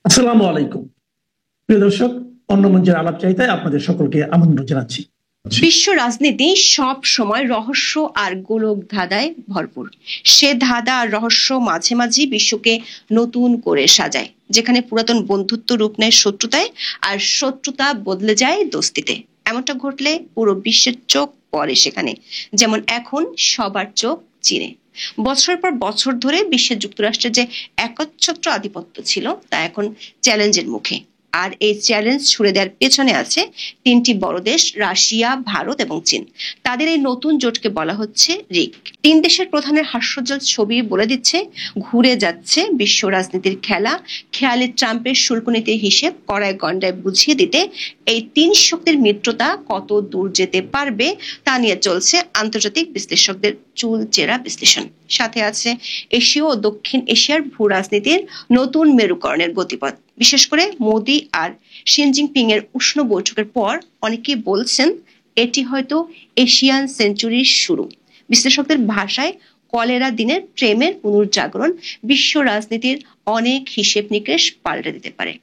আসসালামু আলাইকুম প্রিয় দর্শক, অন্য মঞ্চের আলাপ চাইতায় আপনাদের সকলকে আমন্ত্রণ জানাচ্ছি। বিশ্ব রাজনীতি সব সময় রহস্য আর গোলক ধাঁধায় ভরপুর। সে ধাঁধা আর রহস্য মাঝে মাঝে বিশ্বকে নতুন করে সাজায়, যেখানে পুরাতন বন্ধুত্ব রূপ নেয় শত্রুতায় আর শত্রুতা বদলে যায় দোস্তিতে। এমনটা ঘটলে পুরো বিশ্বের চোখ পড়ে সেখানে, যেমন এখন সবার চোখ চীনে। বছরের পর বছর ধরে বিশ্বের যুক্তরাষ্ট্রের যে একচ্ছত্র আধিপত্য ছিল তা এখন চ্যালেঞ্জের মুখে। আর এই চ্যালেঞ্জ ছুড়ে দেওয়ার পেছনে আছে তিনটি বড় দেশ, রাশিয়া, ভারত এবং চীন। তাদের এই নতুন জোটকে বলা হচ্ছে রিক। তিন দেশের প্রধানের হাস্যজ্জ্বল ছবি বলে দিচ্ছে ঘুরে যাচ্ছে বিশ্ব রাজনীতির খেলা। খেয়ালি ট্রাম্পের শুল্ক নীতির হিসেব কড়ায় গন্ডায় বুঝিয়ে দিতে এই তিন শক্তির মিত্রতা কত দূর যেতে পারবে তা নিয়ে চলছে আন্তর্জাতিক বিশ্লেষকদের চুলচেরা বিশ্লেষণ। সাথে আছে এশীয় ও দক্ষিণ এশিয়ার ভূ রাজনীতির নতুন মেরুকরণের গতিপথ। বিশেষ করে মোদি আর শি জিনপিং এর উষ্ণ বৈঠকের পর অনেকেই বলছেন এটি হয়তো এশিয়ান সেঞ্চুরির শুরু। বিশ্লেষকদের ভাষায় কলেরা দিনের প্রেমের পুনর্জাগরণ বিশ্ব রাজনীতির অনেক হিসেব নিকেশ পাল্টে দিতে পারে।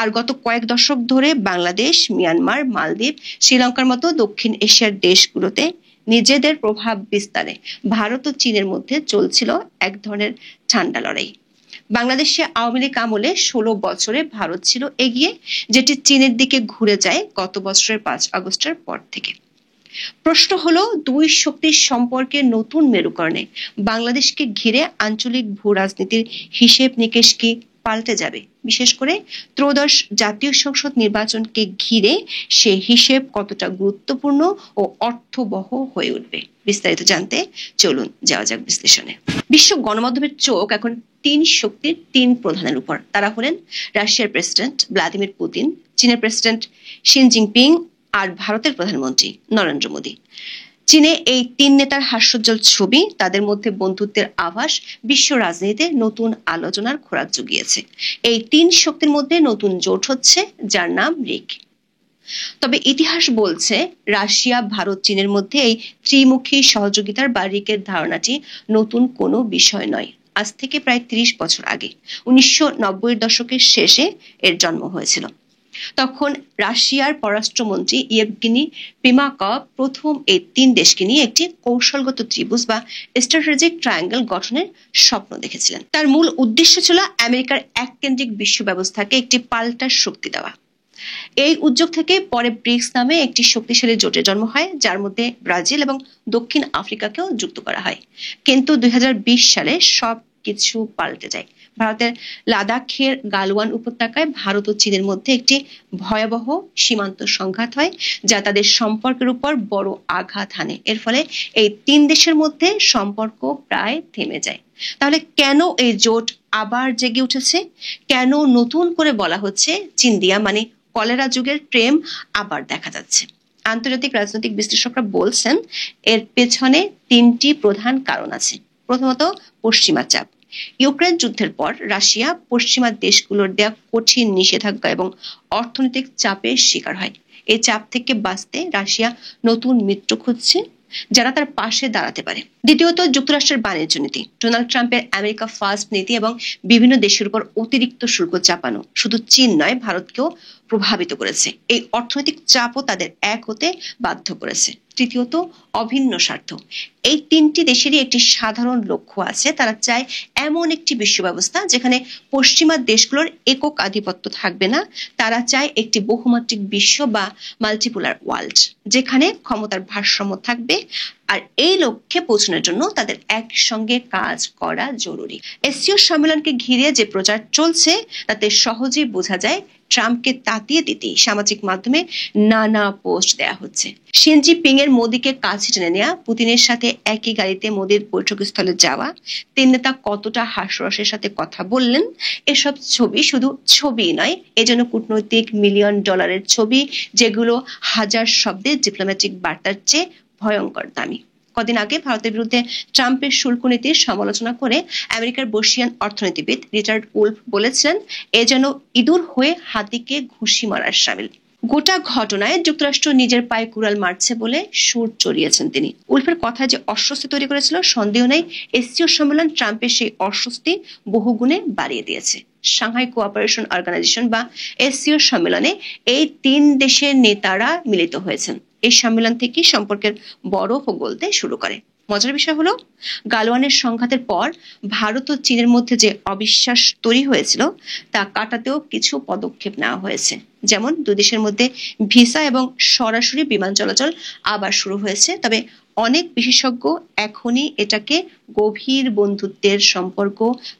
আর গত কয়েক দশক ধরে বাংলাদেশ, মিয়ানমার, মালদ্বীপ, শ্রীলঙ্কার মতো দক্ষিণ এশিয়ার দেশগুলোতে নিজেদের প্রভাব বিস্তারে ভারত ও চীনের মধ্যে চলছিল এক ধরনের ঠান্ডা লড়াই। বাংলাদেশে আওয়ামী লীগ আমলে 16 বছরে ভারত ছিল এগিয়ে, যেটি চীনের দিকে ঘুরে যায় গত বছরের 5 আগস্টের পর থেকে। প্রশ্ন হলো, দুই শক্তির সম্পর্কের নতুন মেরুকরণে বাংলাদেশকে ঘিরে আঞ্চলিক ভূ রাজনীতির হিসেব নিকেশ কি পাল্টে যাবে? বিশেষ করে ত্রয়োদশ জাতীয় সংসদ নির্বাচনকে ঘিরে সে হিসেব কতটা গুরুত্বপূর্ণ ও অর্থবহ হয়ে উঠবে? বিস্তারিত জানতে চলুন যাওয়া যাক বিশ্লেষণে। বিশ্ব গণমাধ্যমের চোখ এখন তিন শক্তির তিন প্রধানের উপর। তারা হলেন রাশিয়ার প্রেসিডেন্ট ভ্লাদিমির পুতিন, চীনের প্রেসিডেন্ট শি জিনপিং আর ভারতের প্রধানমন্ত্রী নরেন্দ্র মোদী। চীনে এই তিন নেতার হাস্যোজ্জ্বল ছবি, তাদের মধ্যে বন্ধুত্বের আভাস বিশ্ব রাজনীতিতে নতুন আলোচনার খোরাক জুগিয়েছে। এই তিন শক্তির মধ্যে নতুন জোট হচ্ছে, যার নাম রিক। তবে ইতিহাস বলছে রাশিয়া, ভারত, চীনের মধ্যে এই ত্রিমুখী সহযোগিতার বা রিকের ধারণাটি নতুন কোনো বিষয় নয়। আজ থেকে প্রায় 30 বছর আগে 1990-এর দশকের শেষে এর জন্ম হয়েছিল। তখন রাশিয়ার পররাষ্ট্রমন্ত্রী ইয়েভগেনি প্রিমাকভ প্রথম এই তিন দেশকে নিয়ে একটি কৌশলগত ত্রিভুজ বা স্ট্র্যাটেজিক ট্রায়াঙ্গেল গঠনের স্বপ্ন দেখেছিলেন। তার মূল উদ্দেশ্য ছিল আমেরিকার এককেন্দ্রিক বিশ্ব ব্যবস্থাকে একটি পাল্টা শক্তি দেওয়া। এই উদ্যোগ থেকে পরে ব্রিক্স নামে একটি শক্তিশালী জোটের জন্ম হয়, যার মধ্যে ব্রাজিল এবং দক্ষিণ আফ্রিকাকেও যুক্ত করা হয়। কিন্তু 2020 সালে সবকিছু পাল্টে যায়। ভারতের লাদাখের গালওয়ান উপত্যকায় ভারত ও চীনের মধ্যে একটি ভয়াবহ সীমান্ত সংঘাত হয়, যা তাদের সম্পর্কের উপর বড় আঘাত হানে। এর ফলে এই তিন দেশের মধ্যে সম্পর্ক প্রায় থেমে যায়। তাহলে কেন এই জোট আবার জেগে উঠেছে? কেন নতুন করে বলা হচ্ছে চিন্দিয়া মানে কলেরা যুগের প্রেম আবার দেখা যাচ্ছে? আন্তর্জাতিক রাজনৈতিক বিশ্লেষকরা বলছেন এর পেছনে তিনটি প্রধান কারণ আছে। প্রথমত, পশ্চিমা চাপ। ইউক্রেন যুদ্ধের পর রাশিয়া পশ্চিমা দেশগুলোর দেয়া কঠিন নিষেধাজ্ঞা এবং অর্থনৈতিক চাপের শিকার হয়। এই চাপ থেকে বাঁচতে রাশিয়া নতুন মিত্র খুঁজছে, যারা তার পাশে দাঁড়াতে পারে। দ্বিতীয়ত, যুক্তরাষ্ট্রের বাণিজ্য নীতি। ডোনাল্ড ট্রাম্পের আমেরিকা ফার্স্ট নীতি এবং বিভিন্ন দেশের উপর অতিরিক্ত শুল্ক চাপানো শুধু চীন নয়, ভারতকেও প্রভাবিত করেছে। এই অর্থনৈতিক চাপও তাদের এক হতে বাধ্য করেছে। তৃতীয়ত, অভিন্ন স্বার্থ। এই তিনটি দেশেরই একটি সাধারণ লক্ষ্য আছে। তারা চায় এমন একটি বিশ্ব ব্যবস্থা যেখানে পশ্চিমা দেশগুলোর একক আধিপত্য থাকবে না। তারা চায় একটি বহুমাত্রিক বিশ্ব বা মাল্টিপোলার ওয়ার্ল্ড, যেখানে ক্ষমতার ভারসাম্য থাকবে। আর এই লক্ষ্যে পৌঁছানোর জন্য তাদের একসঙ্গে কাজ করা জরুরি। এসসিও সম্মেলনকে ঘিরে যে প্রচার চলছে তাতে সহজেই বোঝা যায় ট্রাম্পকে তাতিয়ে দিতে সামাজিক মাধ্যমে নানা পোস্ট দেয়া হচ্ছে। শি জিনপিং এর মোদিকে কাছে টেনে নেওয়া, পুতিনের সাথে একই গাড়িতে মোদির বৈঠকস্থলে যাওয়া, তিন নেতা কতটা হাস্যরসের সাথে কথা বললেন, এসব ছবি শুধু ছবি নয়, এজন্য কূটনৈতিক $মিলিয়ন ছবি, যেগুলো হাজার শব্দের ডিপ্লোম্যাটিক বার্তার চেয়ে ভয়ঙ্কর দামি। কদিন আগে ভারতের বিরুদ্ধে ট্রাম্পের শুল্ক নীতির সমালোচনা করে আমেরিকার বর্ষীয়ান অর্থনীতিবিদ রিচার্ড উলফ বলেছিলেন, এ যেন ইঁদুর হয়ে হাতিকে ঘুষি মারার সামিল। গোটা ঘটনায় যুক্তরাষ্ট্র নিজের পায়ে কুড়াল মারছে বলে সুর চড়িয়েছেন তিনি। উলফের কথা যে অস্বস্তি তৈরি করেছিল সন্দেহ নেই, এসসিও সম্মেলন ট্রাম্পের সেই অস্বস্তি বহুগুণে বাড়িয়ে দিয়েছে। সাংহাই কোঅপারেশন অর্গানাইজেশন বা এসসিও সম্মেলনে এই 3 দেশের নেতারা মিলিত হয়েছেন। এই সম্মেলন থেকে সম্পর্কের বরফ গলতে শুরু করে। মজার বিষয় হলো, গালওয়ানের সংঘাতের পর ভারত ও চীনের মধ্যে যে অবিশ্বাস তৈরি হয়েছিল তা কাটাতেও কিছু পদক্ষেপ নেওয়া হয়েছে। যেমন দুই দেশের মধ্যে ভিসা এবং সরাসরি বিমান চলাচল আবার শুরু হয়েছে। তবে অনেক বিশেষজ্ঞ এখনই এটাকে গভীর বন্ধুত্বের সম্পর্ক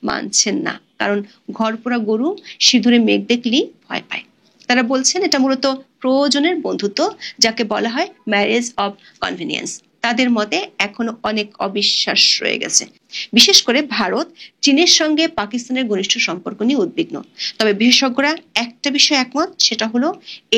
মানছেন না, কারণ ঘরপোড়া গরু সিঁদুরে মেঘ দেখলেই ভয় পায়। তারা বলছেন এটা মূলত প্রয়োজনের বন্ধুত্ব, যাকে বলা হয় ম্যারেজ অব কনভেনিয়েন্স। তাদের মতে এখনো অনেক অবিশ্বাস রয়ে গেছে। বিশেষ করে ভারত চীনের সঙ্গে পাকিস্তানের ঘনিষ্ঠ সম্পর্ক নিয়ে উদ্বিগ্ন। তবে বিশেষজ্ঞরা একটা বিষয় একমত, সেটা হলো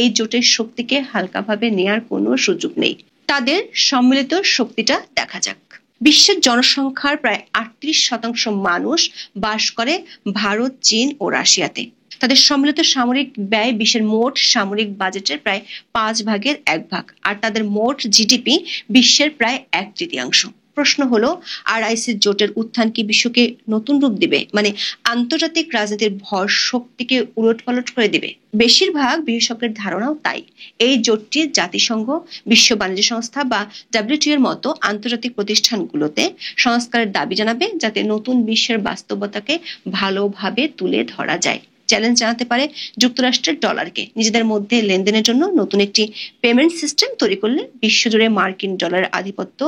এই জোটের শক্তিকে হালকাভাবে নেয়ার কোনো সুযোগ নেই। তাদের সম্মিলিত শক্তিটা দেখা যাক। বিশ্বের জনসংখ্যার প্রায় 38% মানুষ বাস করে ভারত, চীন ও রাশিয়াতে। তাদের সম্মিলিত সামরিক ব্যয় বিশ্বের মোট সামরিক বাজেটের প্রায় 1/5 আর তাদের মোট জিডিপি বিশ্বের প্রায় 1/3। প্রশ্ন হলো, আরআইসি জোটের উত্থান কি বিশ্বকে নতুন রূপ দিবে, মানে আন্তর্জাতিক রাজনীতির ভর শক্তিকে উলটপালট করে দিবে? বেশিরভাগ বিশেষজ্ঞের ধারণাও তাই। এই জোটটি জাতিসংঘ, বিশ্ব বাণিজ্য সংস্থা বা ডাব্লিউটিও এর মতো আন্তর্জাতিক প্রতিষ্ঠানগুলোতে সংস্কারের দাবি জানাবে, যাতে নতুন বিশ্বের বাস্তবতাকে ভালোভাবে তুলে ধরা যায়। চ্যালেঞ্জ জানাতে পারে যুক্তরাষ্ট্রের ডলারকে। নিজেদের মধ্যে লেনদেনের জন্য নতুন একটি পেমেন্ট সিস্টেম তৈরি করলে বিশ্বজুড়ে মার্কিন ডলারের আধিপত্য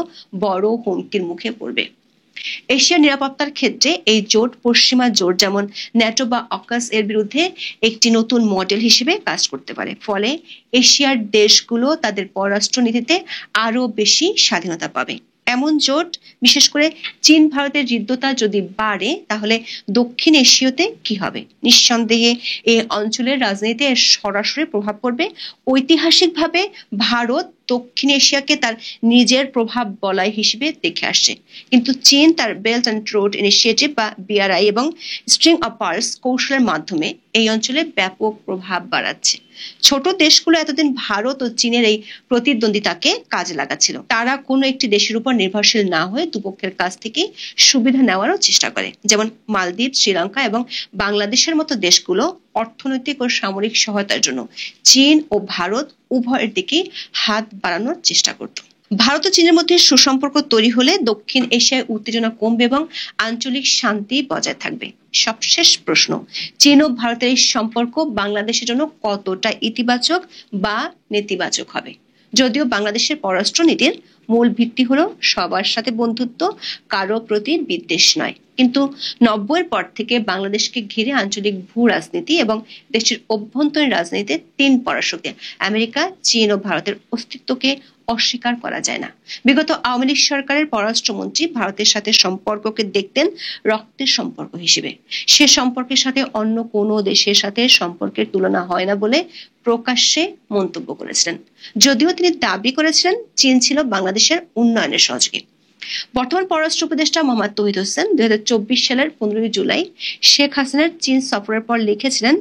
বড় হুমকির মুখে পড়বে। এশিয়ার নিরাপত্তার ক্ষেত্রে এই জোট পশ্চিমা জোট যেমন ন্যাটো বা অকাস এর বিরুদ্ধে একটি নতুন মডেল হিসেবে কাজ করতে পারে। ফলে এশিয়ার দেশগুলো তাদের পররাষ্ট্র নীতিতে আরো বেশি স্বাধীনতা পাবে। এমন জোট, বিশেষ করে চীন ভারতের হৃদ্যতা যদি বাড়ে, তাহলে দক্ষিণ এশিয়াতে কি হবে? নিঃসন্দেহে এই অঞ্চলের রাজনীতিতে এর সরাসরি প্রভাব পড়বে। ঐতিহাসিকভাবে ভারত দক্ষিণ এশিয়াকে তার নিজের প্রভাব বলয় হিসেবে দেখে আসছে, কিন্তু চীন তার বেল্ট অ্যান্ড রোড ইনিশিয়েটিভ বা বিআরআই এবং স্ট্রিং অফ পার্লস কৌশলের মাধ্যমে এই অঞ্চলে ব্যাপক প্রভাব বাড়াচ্ছে। ছোট দেশগুলো এতদিন ভারত ও চীনের এই প্রতিদ্বন্দ্বিতাকে কাজে লাগাচ্ছিল। তারা কোনো একটি দেশের উপর নির্ভরশীল না হয়ে দুপক্ষের কাছ থেকে সুবিধা নেওয়ারও চেষ্টা করে। যেমন মালদ্বীপ, শ্রীলঙ্কা এবং বাংলাদেশের মতো দেশগুলো অর্থনৈতিক ও সামরিক সহায়তার জন্য চীন ও ভারত উভয়ের দিকেই হাত বাড়ানোর চেষ্টা করত। ভারত ও চীনের মধ্যে সুসম্পর্ক তৈরি হলে দক্ষিণ এশিয়ায় উত্তেজনা কমবে এবং আঞ্চলিক শান্তি বজায় থাকবে। সবশেষ প্রশ্ন, চীন ও ভারতের এই সম্পর্ক বাংলাদেশের জন্য কতটা ইতিবাচক বা নেতিবাচক হবে? যদিও বাংলাদেশের পররাষ্ট্র নীতির মূল ভিত্তি হলো সবার সাথে বন্ধুত্ব, কারো প্রতি বিদ্বেষ নয়, কিন্তু 90-এর পর থেকে বাংলাদেশকে ঘিরে আঞ্চলিক ভূ রাজনীতি এবং দেশের অভ্যন্তরীণ রাজনীতিতে 3 পরাশক্তি আমেরিকা, চীন ও ভারতের অস্তিত্বকে অস্বীকার করা যায় না। বিগত আওয়ামী লীগ সরকারের পররাষ্ট্রমন্ত্রী ভারতের সাথে সম্পর্ককে দেখতেন রক্তের সম্পর্ক হিসেবে। সে সম্পর্কের সাথে অন্য কোনো দেশের সাথে সম্পর্কের তুলনা হয় না বলে প্রকাশ্যে মন্তব্য করেছিলেন। যদিও তিনি দাবি করেছিলেন চীন ছিল বাংলাদেশের উন্নয়নের সহযোগী। বর্তমান পররাষ্ট্র উপদেষ্টা মোহাম্মদ তৌহিদ হোসেন 2024 সালের 15 জুলাই শেখ হাসিনার চীন সফরের পর লিখেছিলেন,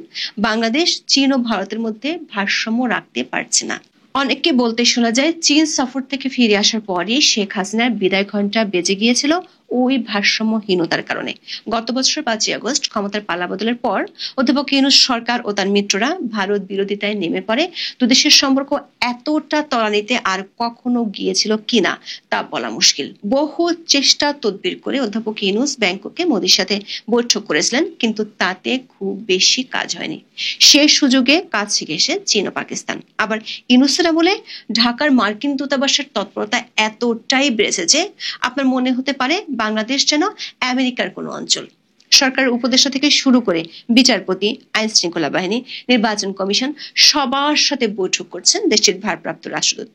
বাংলাদেশ চীন ও ভারতের মধ্যে ভারসাম্য রাখতে পারছে না। অনেককে বলতে শোনা যায়, চীন সফর থেকে ফিরে আসার পরই শেখ হাসিনার বিদায় ঘণ্টা বেজে গিয়েছিল ওই ভারসাম্যহীনতার কারণে। গত বছর 5 আগস্ট ক্ষমতার পালাবদলের পর অধ্যাপক ইউনূস সরকার ও তার মিত্ররা ভারত বিরোধিতায় নেমে পড়ে। দুদেশের সম্পর্ক এতটা তলানিতে আর কখনো গিয়েছিল কিনা তা বলা মুশকিল। বহু চেষ্টা তদবির করে অধ্যাপক ইউনূস ব্যাংককে মোদির সাথে বৈঠক করেছিলেন, কিন্তু তাতে খুব বেশি কাজ হয়নি। সে সুযোগে কাজ শিখেছে চীন ও পাকিস্তান। আবার ইউনূসের আমলে ঢাকার মার্কিন দূতাবাসের তৎপরতা এতটাই বেড়েছে যে আপনার মনে হতে পারে বাংলাদেশ যেন আমেরিকার কোনো অঞ্চল। সরকারের উপদেষ্টা থেকে শুরু করে বিচারপতি, আইন শৃঙ্খলা বাহিনী, নির্বাচন কমিশন সবার সাথে বৈঠক করছেন দেশটির ভারপ্রাপ্ত রাষ্ট্রদূত।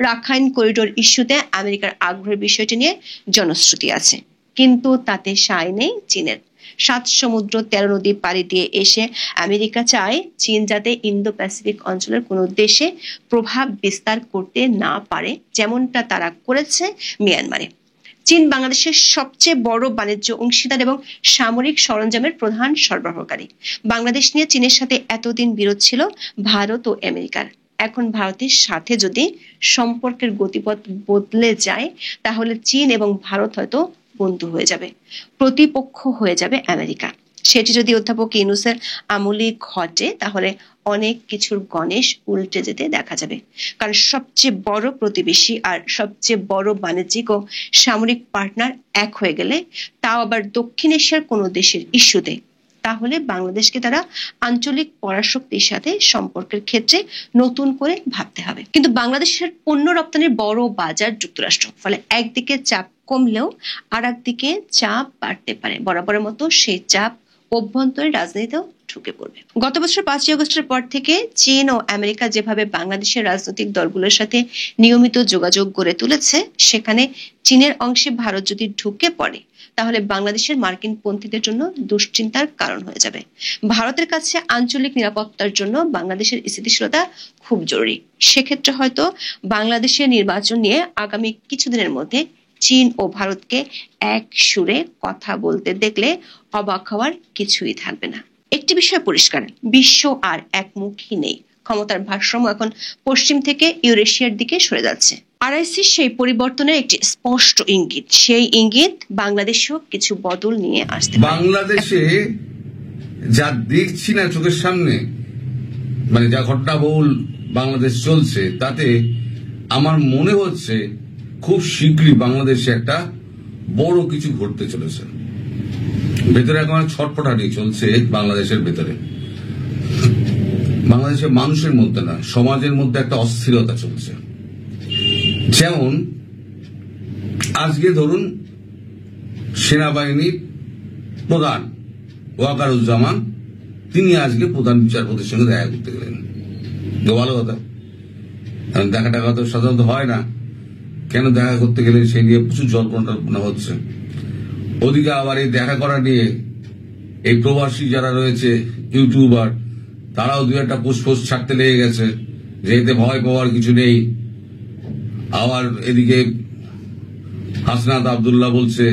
রাখাইন করিডোর ইস্যুতে আমেরিকার আগ্রহের বিষয়টি নিয়ে জনশ্রুতি আছে, কিন্তু তাতে সায় নেই চীনের। 7 সমুদ্র 13 নদী পাড়ি দিয়ে এসে আমেরিকা চায় চীন যাতে ইন্দো প্যাসিফিক অঞ্চলের কোনো দেশে প্রভাব বিস্তার করতে না পারে, যেমনটা তারা করেছে মিয়ানমারে। চীন বাংলাদেশের সবচেয়ে বড় বাণিজ্য অংশীদার এবং সামরিক সরঞ্জামের প্রধান সরবরাহকারী। বাংলাদেশ নিয়ে চীনের সাথে এতদিন বিরোধ ছিল ভারত ও আমেরিকার। এখন ভারতের সাথে যদি সম্পর্কের গতিপথ বদলে যায়, তাহলে চীন এবং ভারত হয়তো বন্ধু হয়ে যাবে, প্রতিপক্ষ হয়ে যাবে আমেরিকা। সেটি যদি অধ্যাপক ইউনূসের আমলে ঘটে তাহলে অনেক কিছুর গণেশ উল্টে যেতে দেখা যাবে। কারণ সবচেয়ে বড় প্রতিবেশী আর সবচেয়ে বড় বাণিজ্যিক ও সামরিক পার্টনার এক হয়ে গেলে, তাও আবার দক্ষিণ এশিয়ার কোনো দেশের ইস্যুতে, তাহলে বাংলাদেশকে তারা আঞ্চলিক পরাশক্তির সাথে সম্পর্কের ক্ষেত্রে নতুন করে ভাবতে হবে। কিন্তু বাংলাদেশের পণ্য রপ্তানির বড় বাজার যুক্তরাষ্ট্র, ফলে একদিকে চাপ কমলেও আর একদিকে চাপ বাড়তে পারে। বরাবরের মতো সেই চাপ অভ্যন্তরীণ রাজনীতিতেও ঢুকে পড়বে। গত বছর 5ই আগস্টের পর থেকে চীন ও আমেরিকা যেভাবে বাংলাদেশের রাজনৈতিক দলগুলোর সাথে নিয়মিত যোগাযোগ গড়ে তুলেছে, সেখানে চীনের অংশে ভারত যদি ঢুকে পড়ে তাহলে বাংলাদেশের মার্কিন পন্থীদের জন্য দুশ্চিন্তার কারণ হয়ে যাবে। ভারতের কাছে আঞ্চলিক নিরাপত্তার জন্য বাংলাদেশের স্থিতিশীলতা খুব জরুরি। সেক্ষেত্রে হয়তো বাংলাদেশের নির্বাচন নিয়ে আগামী কিছুদিনের মধ্যে চীন ও ভারতকে এক সুরে কথা বলতে দেখলে অবাক হওয়ার কিছুই থাকবে না। একটি বিষয় পরিষ্কার, বিশ্ব আর একমুখী নেই। ক্ষমতার ভারসাম্য এখন পশ্চিম থেকে ইউরেশিয়ার দিকে সরে যাচ্ছে। আরআইসি সেই পরিবর্তনের একটি স্পষ্ট ইঙ্গিত। সেই ইঙ্গিত বাংলাদেশেও কিছু বদল নিয়ে আসতে পারে। বাংলাদেশে যা দেখছি না চোখের সামনে, মানে যা ঘটনাবহুল বাংলাদেশ চলছে, তাতে আমার মনে হচ্ছে খুব শীঘ্রই বাংলাদেশে একটা বড় কিছু ঘটতে চলেছে। ভেতরে এখন ছটফটানি চলছে বাংলাদেশের ভেতরে, বাংলাদেশের মানুষের মধ্যে না, সমাজের মধ্যে একটা অস্থিরতা চলছে। যেমন আজকে ধরুন সেনাবাহিনীর প্রধান ওয়াকারুজ্জামান, তিনি আজকে প্রধান বিচারপতির সঙ্গে দেখা করতে গেলেন। ভালো কথা, দেখা টাকা তো সাধারণত হয় না, কেন দেখা করতে গেলে সেই নিয়ে প্রচুর জল্পনা হচ্ছে। ওদিকে আবার এই দেখা করা নিয়ে এই প্রবাসী যারা রয়েছে ইউটিউবার, তারাও দু একটা পোস্ট ছাড়তে লেগে গেছে যে এতে ভয় পাওয়ার কিছু নেই। আবার এদিকে হাসনাত আব্দুল্লাহ বলছে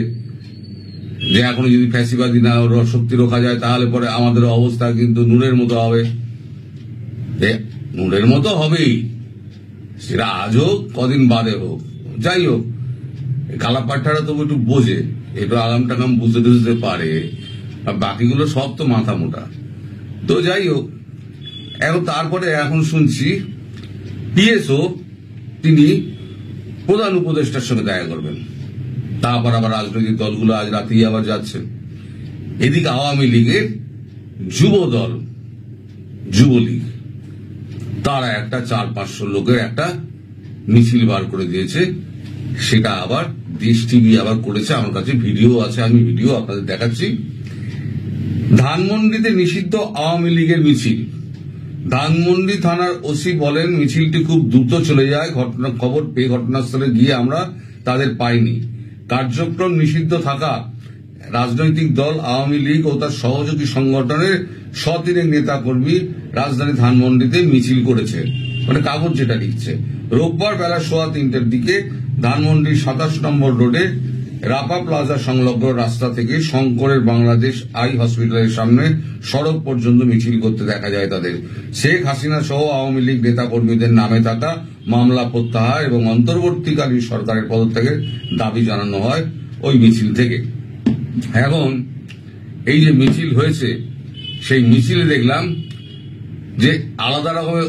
যে এখনো যদি ফ্যাসিবাদী না শক্তি রোখা যায় তাহলে পরে আমাদের অবস্থা কিন্তু নুনের মতো হবে। নুনের মতো হবেই, সেটা আজ হোক কদিন বাদে হোক, যাই হোক। কালাপাঠারা তবু একটু বোঝে, একটু আগাম টাগাম বুঝতে বুঝতে পারে, আর বাকিগুলো সব তো মাথা মোটা। তো যাই হোক, এখন তারপরে এখন শুনছি পিএসও তিনি প্রধান উপদেষ্টার সঙ্গে দেখা করবেন। তারপর আবার রাজনৈতিক দলগুলো আজ রাতেই আবার যাচ্ছে। এদিকে আওয়ামী লীগের যুব দল, যুবলীগ, তারা একটা 400-500 লোকের একটা মিছিল বার করে দিয়েছে। সেটা আবার দেশ টিভি আবার করেছে, আমার কাছে ভিডিও আছে, আমি ভিডিও আপনাদের দেখাচ্ছি। ধানমন্ডিতে নিষিদ্ধ আওয়ামী লীগের মিছিল। ধানমন্ডি থানার ওসি বলেন, মিছিলটি খুব দ্রুত চলে যায়, খবর পেয়ে ঘটনাস্থলে গিয়ে আমরা তাদের পাইনি। কার্যক্রম নিষিদ্ধ থাকা রাজনৈতিক দল আওয়ামী লীগ ও তার সহযোগী সংগঠনের 103 নেতা কর্মী রাজধানী ধানমন্ডিতে মিছিল করেছে, মানে কাগজ যেটা লিখছে। রোববার বেলা 3:15টার দিকে ধানমন্ডির 27 নম্বর রোডে রাপা প্লাজা সংলগ্ন রাস্তা থেকে শঙ্করের বাংলাদেশ আই হসপিটালের সামনে সড়ক পর্যন্ত মিছিল করতে দেখা যায় তাদের। শেখ হাসিনা সহ আওয়ামী লীগ নেতা কর্মীদের নামে থাকা মামলা প্রত্যাহার এবং অন্তর্বর্তীকালীন সরকারের পদত্যাগের দাবি জানানো হয় ওই মিছিল থেকে। এখন এই যে মিছিল হয়েছে, সেই মিছিলে দেখলাম যে আলাদা রকমের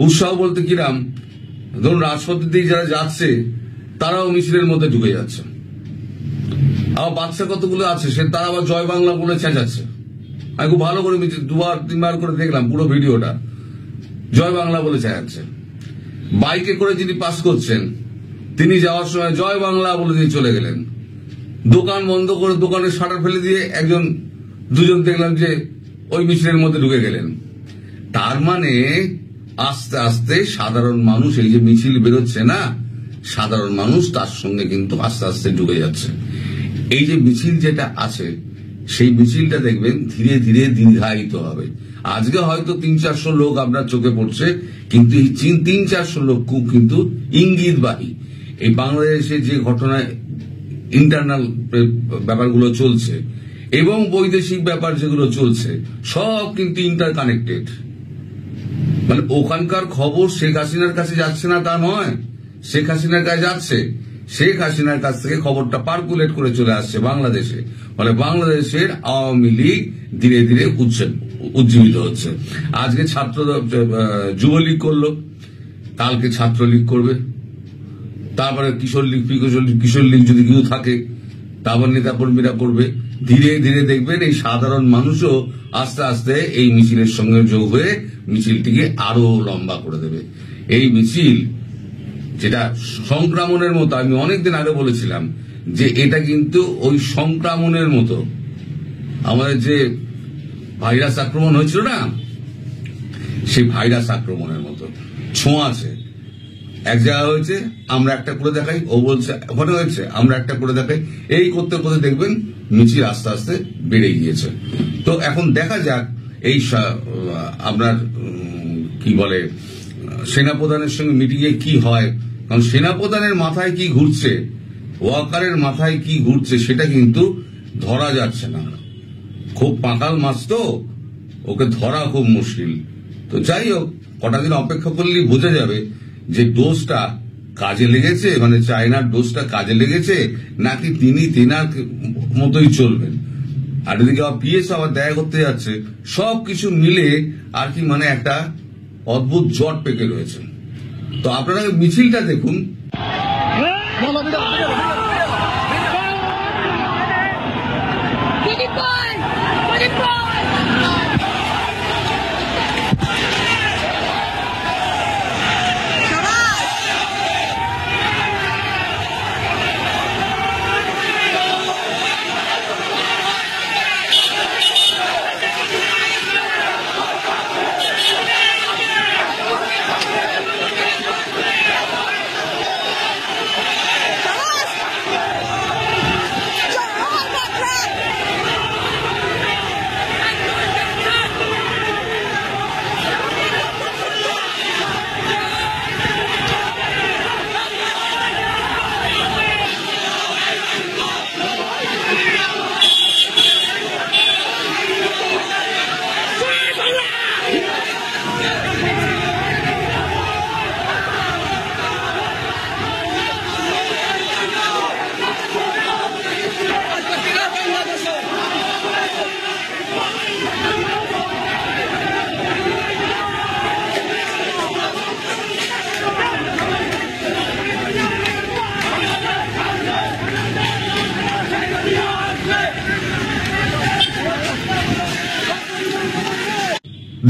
উৎসাহ বলতে কিরাম, ধরুন রাজপথের দিকে যারা যাচ্ছে তারাও মিছিলের মধ্যে ঢুকে যাচ্ছে। আবার বাচ্চা কতগুলো আছে সে তারা আবার জয় বাংলা বলে চেঁচাচ্ছে। আমি খুব ভালো করে মিছিল 2-3 করে দেখলাম পুরো ভিডিওটা, জয় বাংলা বলে চেঁচাচ্ছে। বাইকে করে যিনি পাস করছেন তিনি যাওয়ার সময় জয় বাংলা বলে দিয়ে চলে গেলেন। দোকান বন্ধ করে দোকানের শাটার ফেলে দিয়ে দুজন দেখলাম যে ওই মিছিলের মধ্যে ঢুকে গেলেন। তার মানে আস্তে আস্তে সাধারণ মানুষ, এই যে মিছিল বেরোচ্ছে না, সাধারণ মানুষ তার সঙ্গে কিন্তু আস্তে আস্তে ঢুকে যাচ্ছে। এই যে মিছিল যেটা আছে, সেই মিছিলটা দেখবেন ধীরে ধীরে দীর্ঘায়িত হবে। আজকে হয়তো 300-400 লোক আপনার চোখে পড়ছে, কিন্তু এই 300-400 লোক খুব কিন্তু ইঙ্গিতবাহী। এই বাংলাদেশে যে ঘটনায় ইন্টারনাল ব্যাপারগুলো চলছে এবং বৈদেশিক ব্যাপার যেগুলো চলছে, সব কিন্তু ইন্টারকানেক্টেড। মানে ওখানকার খবর শেখ হাসিনার কাছে যাচ্ছে না তা নয়, শেখ হাসিনার কাছে যাচ্ছে, শেখ হাসিনার কাছ থেকে খবরটা পার্কুলেট করে চলে আসছে বাংলাদেশে, ফলে বাংলাদেশের আওয়ামী লীগ ধীরে ধীরে উজ্জীবিত হচ্ছে। আজকে যুবলীগ করলো, কালকে ছাত্রলীগ করবে, তারপরে কিশোর লীগ যদি কেউ থাকে তারপর নেতাকর্মীরা করবে। ধীরে ধীরে দেখবেন এই সাধারণ মানুষও আস্তে আস্তে এই মিছিলের সঙ্গে যোগ হয়ে মিছিলটিকে আরো লম্বা করে দেবে। এই মিছিল যেটা সংক্রমণের মতো, আমি অনেকদিন আগে বলেছিলাম যে এটা কিন্তু ওই সংক্রমণের মতো, আমাদের যে ভাইরাস আক্রমণ হয়েছিল না, সেই ভাইরাস আক্রমণের মতো ছোঁয়াছে। এক জায়গায় হয়েছে আমরা একটা করে দেখাই, ও বলছে ওখানে হয়েছে আমরা একটা করে দেখাই, এই করতে করতে দেখবেন মিছিল আস্তে আস্তে বেড়ে গিয়েছে। তো এখন দেখা যাক এই আপনার কি বলে সেনাপ্রধানের সঙ্গে মিটিংয়ে কি হয়, কারণ সেনাপ্রধানের মাথায় কি ঘুরছে, ওয়াকারের মাথায় কি ঘুরছে সেটা কিন্তু ধরা যাচ্ছে না। খুব পাকাল মাছ তো, ওকে ধরা খুব মুশকিল। তো যাই হোক, কটা দিন অপেক্ষা করলেই বোঝা যাবে যে ডোজটা কাজে লেগেছে, মানে চায়নার ডোজটা কাজে লেগেছে নাকি তিনি তেনার মতোই চলবেন। আর এদিকে পিএস আবার দেখা করতে যাচ্ছে, সবকিছু মিলে আর কি মানে একটা অদ্ভুত জট পেকে রয়েছে। তো আপনারা মিছিলটা দেখুন।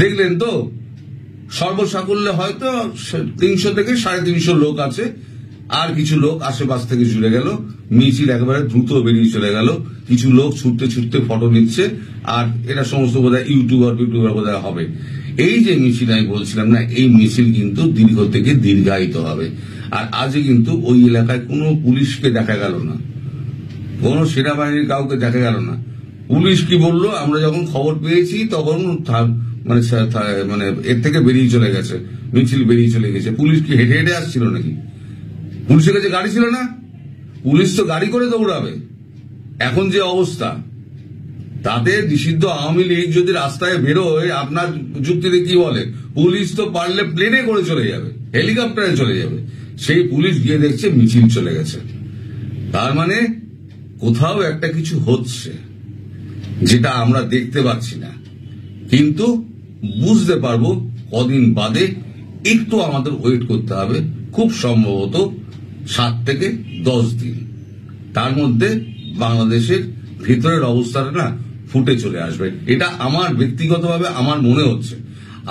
দেখলেন তো, সর্বসাকুল্যে হয়তো 300 থেকে 350 লোক আছে, আর কিছু লোক আশেপাশ থেকে জুড়ে গেল, মিছিল একেবারে দ্রুত বেরিয়ে চলে গেল। কিছু লোক ছুটতে ছুটতে ফটো নিচ্ছে, আর এটা সমস্ত বোধহয় ইউটিউবার বোধহয় হবে। এই যে মিছিল আমি বলছিলাম না, এই মিছিল কিন্তু দীর্ঘ থেকে দীর্ঘায়িত হবে। আর আজকে কিন্তু ওই এলাকায় কোনো পুলিশকে দেখা গেল না, কোন সেনাবাহিনীর কাউকে দেখা গেল না। পুলিশ কি বললো, আমরা যখন খবর পেয়েছি তখন মানে এর থেকে বেরিয়ে চলে গেছে, মিছিল বেরিয়ে চলে গেছে। পুলিশ কি হেঁটে হেঁটে আসছিল নাকি? পুলিশের কাছে গাড়ি ছিল না? পুলিশ তো গাড়ি করে দৌড়াবে। এখন যে অবস্থা, তাতে নিষিদ্ধ আওয়ামী লীগ যদি রাস্তায় বেরোয়, আপনার যুক্তিতে কি বলে, পুলিশ তো পারলে প্লেনে করে চলে যাবে, হেলিকপ্টারে চলে যাবে। সেই পুলিশ গিয়ে দেখছে মিছিল চলে গেছে। তার মানে কোথাও একটা কিছু হচ্ছে যেটা আমরা দেখতে পাচ্ছি না, কিন্তু বুঝতে পারবো কদিন বাদে। একটু আমাদের ওয়েট করতে হবে, খুব সম্ভবত 7 থেকে 10 দিন। তার মধ্যে বাংলাদেশের ভেতরের অবস্থাটা না ফুটে চলে আসবে। এটা আমার ব্যক্তিগতভাবে আমার মনে হচ্ছে।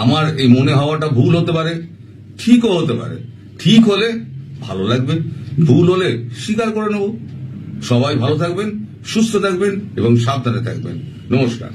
আমার এই মনে হওয়াটা ভুল হতে পারে, ঠিকও হতে পারে। ঠিক হলে ভালো লাগবে, ভুল হলে স্বীকার করে নেব। সবাই ভালো থাকবেন, সুস্থ থাকবেন এবং সাবধানে থাকবেন। নমস্কার।